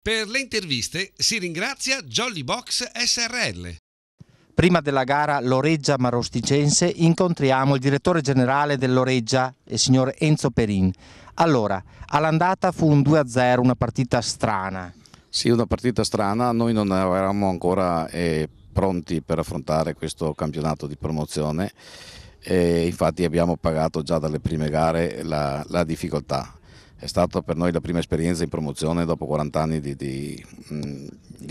Per le interviste si ringrazia Jolly Box Srl. Prima della gara Loreggia-Marosticense incontriamo il direttore generale del Loreggia, il signor Enzo Perin. Allora, all'andata fu un 2-0, una partita strana. Sì, una partita strana, noi non eravamo ancora pronti per affrontare questo campionato di promozione e infatti abbiamo pagato già dalle prime gare la difficoltà. È stata per noi la prima esperienza in promozione dopo 40 anni di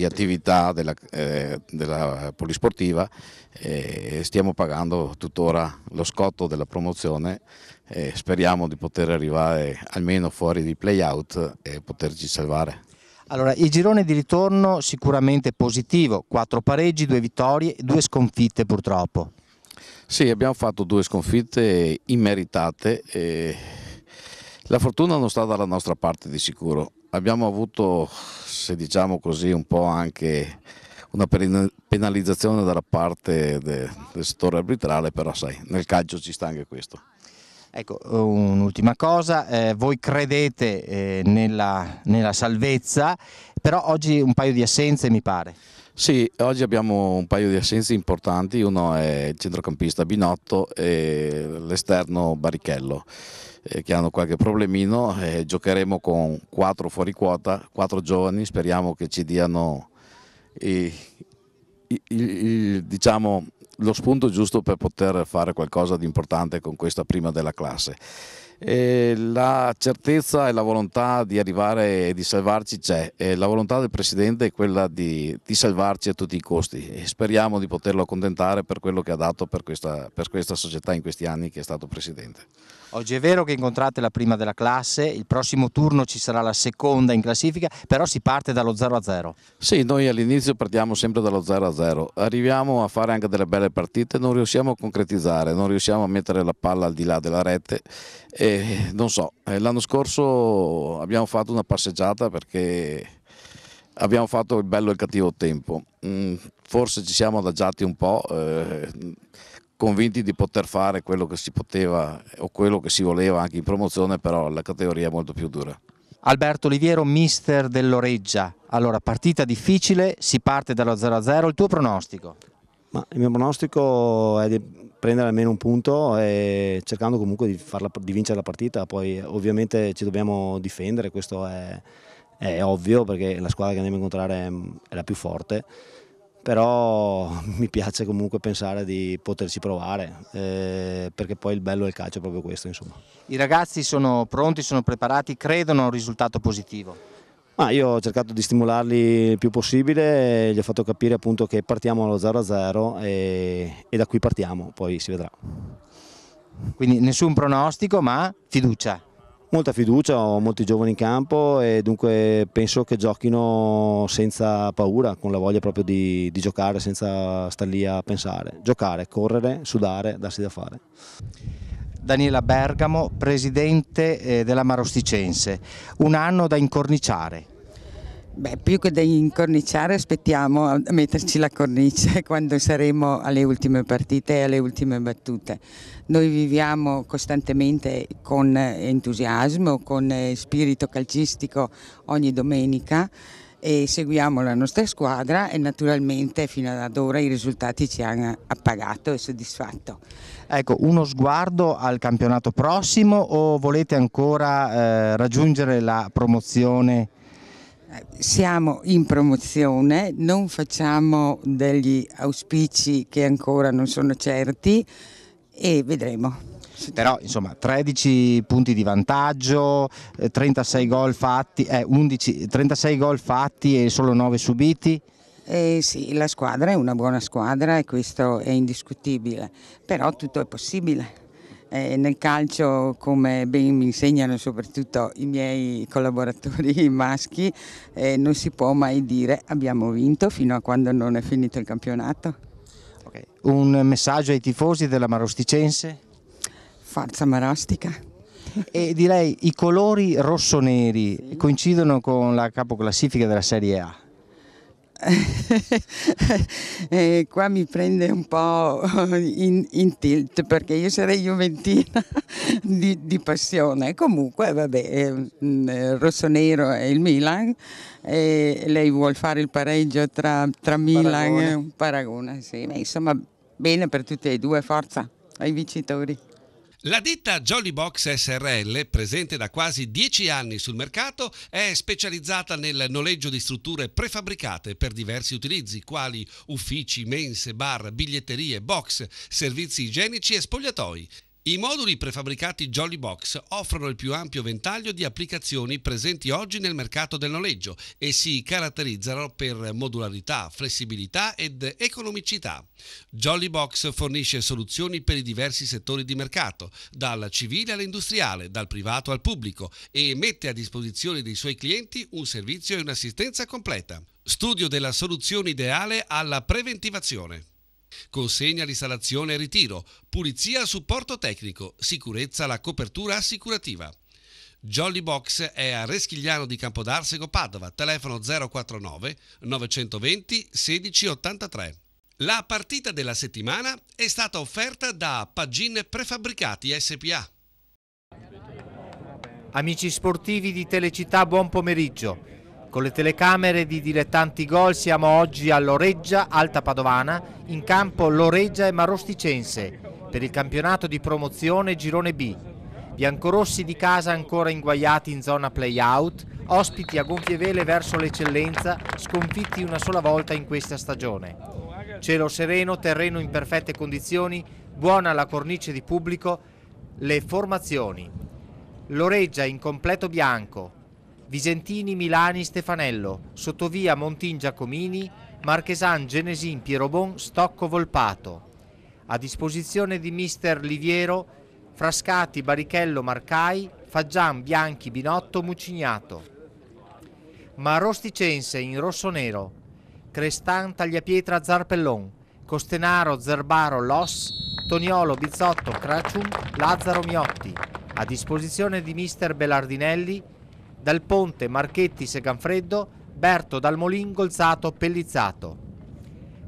attività della polisportiva e stiamo pagando tuttora lo scotto della promozione e speriamo di poter arrivare almeno fuori di play-out e poterci salvare. Allora, il girone di ritorno sicuramente positivo, 4 pareggi, 2 vittorie, 2 sconfitte purtroppo. Sì, abbiamo fatto 2 sconfitte immeritate e la fortuna non sta dalla nostra parte di sicuro. Abbiamo avuto, se diciamo così, un po' anche una penalizzazione dalla parte del settore arbitrale, però sai, nel calcio ci sta anche questo. Ecco, un'ultima cosa, voi credete nella salvezza, però oggi un paio di assenze mi pare. Sì, oggi abbiamo un paio di assenze importanti, uno è il centrocampista Binotto e l'esterno Barrichello, che hanno qualche problemino. Giocheremo con 4 fuori quota, 4 giovani, speriamo che ci diano diciamo, lo spunto giusto per poter fare qualcosa di importante con questa prima della classe. La certezza e la volontà di arrivare e di salvarci c'è, la volontà del Presidente è quella di salvarci a tutti i costi e speriamo di poterlo accontentare per quello che ha dato per questa società in questi anni che è stato Presidente. Oggi è vero che incontrate la prima della classe, il prossimo turno ci sarà la seconda in classifica, però si parte dallo 0-0. Sì, noi all'inizio partiamo sempre dallo 0-0, arriviamo a fare anche delle belle partite, non riusciamo a concretizzare, non riusciamo a mettere la palla al di là della rete e non so, l'anno scorso abbiamo fatto una passeggiata perché abbiamo fatto il bello e il cattivo tempo, forse ci siamo adagiati un po', convinti di poter fare quello che si poteva o quello che si voleva anche in promozione, però la categoria è molto più dura. Alberto Oliviero, mister del Loreggia. Allora, partita difficile, si parte dallo 0-0, il tuo pronostico? Ma il mio pronostico è di prendere almeno un punto e cercando comunque di vincere la partita, poi ovviamente ci dobbiamo difendere, questo è ovvio perché la squadra che andiamo a incontrare è la più forte. Però mi piace comunque pensare di poterci provare, perché poi il bello del calcio è proprio questo, insomma. I ragazzi sono pronti, sono preparati, credono a un risultato positivo? Ma io ho cercato di stimolarli il più possibile, gli ho fatto capire appunto che partiamo allo 0-0 e da qui partiamo, poi si vedrà. Quindi nessun pronostico, ma fiducia? Molta fiducia, ho molti giovani in campo e dunque penso che giochino senza paura, con la voglia proprio di giocare, senza star lì a pensare. Giocare, correre, sudare, darsi da fare. Daniela Bergamo, presidente della Marosticense, un anno da incorniciare. Beh, più che da incorniciare aspettiamo a metterci la cornice quando saremo alle ultime partite e alle ultime battute. Noi viviamo costantemente con entusiasmo, con spirito calcistico ogni domenica e seguiamo la nostra squadra e naturalmente fino ad ora i risultati ci hanno appagato e soddisfatto. Ecco, uno sguardo al campionato prossimo o volete ancora raggiungere la promozione? Siamo in promozione, non facciamo degli auspici che ancora non sono certi e vedremo. Però insomma 13 punti di vantaggio, 36 gol fatti, 36 gol fatti e solo 9 subiti. Sì, la squadra è una buona squadra e questo è indiscutibile, però tutto è possibile. Nel calcio, come ben mi insegnano soprattutto i miei collaboratori maschi, non si può mai dire abbiamo vinto fino a quando non è finito il campionato. Okay. Un messaggio ai tifosi della Marosticense? Forza Marostica. E direi i colori rossoneri coincidono con la capoclassifica della Serie A. Qua mi prende un po' in tilt perché io sarei juventina di passione. Comunque vabbè, rossonero è il Milan e lei vuol fare il pareggio tra Milan e Paragone. Sì. Insomma, bene per tutti e due, forza ai vincitori. La ditta Jolly Box SRL, presente da quasi 10 anni sul mercato, è specializzata nel noleggio di strutture prefabbricate per diversi utilizzi, quali uffici, mense, bar, biglietterie, box, servizi igienici e spogliatoi. I moduli prefabbricati Jolly Box offrono il più ampio ventaglio di applicazioni presenti oggi nel mercato del noleggio e si caratterizzano per modularità, flessibilità ed economicità. Jolly Box fornisce soluzioni per i diversi settori di mercato, dal civile all'industriale, dal privato al pubblico, e mette a disposizione dei suoi clienti un servizio e un'assistenza completa. Studio della soluzione ideale alla preventivazione. Consegna, l'installazione e ritiro, pulizia, supporto tecnico, sicurezza, la copertura assicurativa. Jolly Box è a Reschigliano di Campodarsego, Padova, telefono 049 920 1683. La partita della settimana è stata offerta da Pagin Prefabbricati SPA. Amici sportivi di Telecittà, buon pomeriggio. Con le telecamere di Dilettanti Gol siamo oggi a Loreggia, Alta Padovana, in campo Loreggia e Marosticense per il campionato di promozione Girone B. Biancorossi di casa ancora inguaiati in zona play-out, ospiti a gonfie vele verso l'eccellenza, sconfitti una sola volta in questa stagione. Cielo sereno, terreno in perfette condizioni, buona la cornice di pubblico, le formazioni. Loreggia in completo bianco, Visentini, Milani, Stefanello, Sottovia, Montin, Giacomini, Marchesan, Genesin, Pierobon, Stocco, Volpato. A disposizione di mister Liviero, Frascati, Barichello, Marcai, Faggian, Bianchi, Binotto, Mucignato. Marosticense in rosso-nero, Crestan, Tagliapietra, Zarpellon, Costenaro, Zerbaro, Los, Toniolo, Bizzotto, Cracium, Lazzaro, Miotti. A disposizione di mister Belardinelli, Dal Ponte, Marchetti, Seganfreddo, Berto, Dalmolin, Golzato, Pellizzato.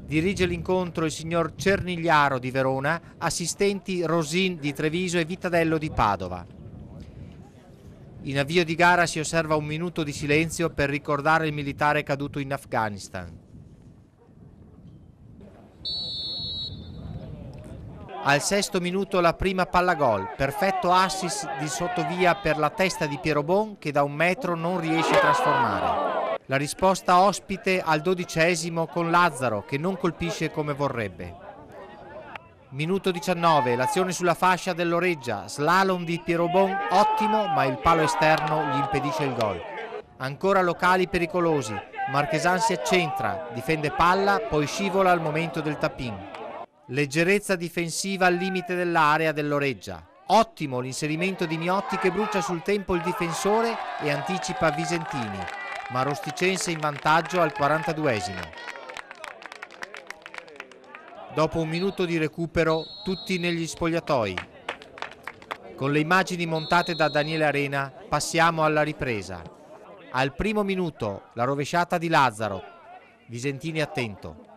Dirige l'incontro il signor Cernigliaro di Verona, assistenti Rosin di Treviso e Vittadello di Padova. In avvio di gara si osserva un minuto di silenzio per ricordare il militare caduto in Afghanistan. Al 6° minuto la prima palla gol, perfetto assist di Sottovia per la testa di Pierobon che da 1 metro non riesce a trasformare. La risposta ospite al 12° con Lazzaro che non colpisce come vorrebbe. Minuto 19, l'azione sulla fascia del Loreggia, slalom di Pierobon ottimo ma il palo esterno gli impedisce il gol. Ancora locali pericolosi, Marchesan si accentra, difende palla, poi scivola al momento del tap-in. Leggerezza difensiva al limite dell'area del Loreggia. Ottimo l'inserimento di Miotti che brucia sul tempo il difensore e anticipa Visentini. Marosticense in vantaggio al 42°. Dopo 1 minuto di recupero, tutti negli spogliatoi. Con le immagini montate da Daniele Arena, passiamo alla ripresa. Al 1° minuto, la rovesciata di Lazzaro. Visentini attento.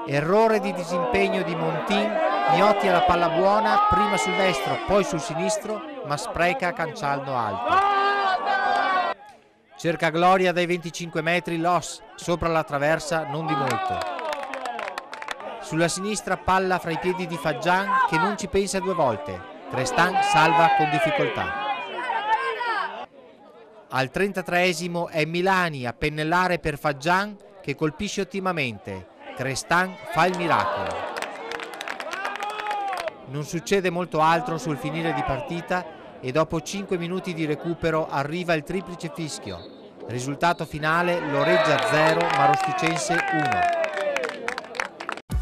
Errore di disimpegno di Montin, Miotti alla palla buona, prima sul destro, poi sul sinistro, ma spreca calciando alto. Cerca gloria dai 25 metri, Los, sopra la traversa, non di molto. Sulla sinistra palla fra i piedi di Faggian che non ci pensa 2 volte. Crestan salva con difficoltà. Al 33° è Milani a pennellare per Faggian che colpisce ottimamente. Crestan fa il miracolo. Non succede molto altro sul finire di partita e dopo 5 minuti di recupero arriva il triplice fischio. Risultato finale Loreggia 0, Marosticense 1.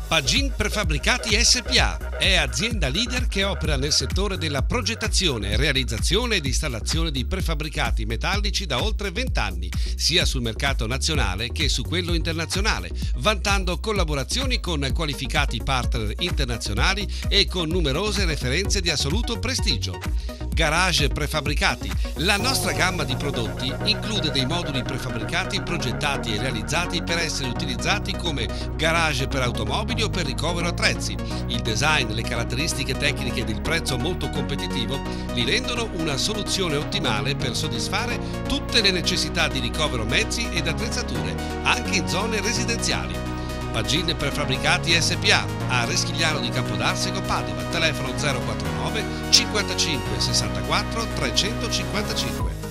Pagin Prefabbricati SPA è azienda leader che opera nel settore della progettazione, realizzazione ed installazione di prefabbricati metallici da oltre 20 anni, sia sul mercato nazionale che su quello internazionale, vantando collaborazioni con qualificati partner internazionali e con numerose referenze di assoluto prestigio. Garage Prefabbricati. La nostra gamma di prodotti include dei moduli prefabbricati progettati e realizzati per essere utilizzati come garage per automobili o per ricovero attrezzi. Il design, le caratteristiche tecniche ed il prezzo molto competitivo li rendono una soluzione ottimale per soddisfare tutte le necessità di ricovero mezzi ed attrezzature, anche in zone residenziali. Pagine Prefabbricati SPA a Reschigliano di Campodarsego, Padova, telefono 049 55 64 355.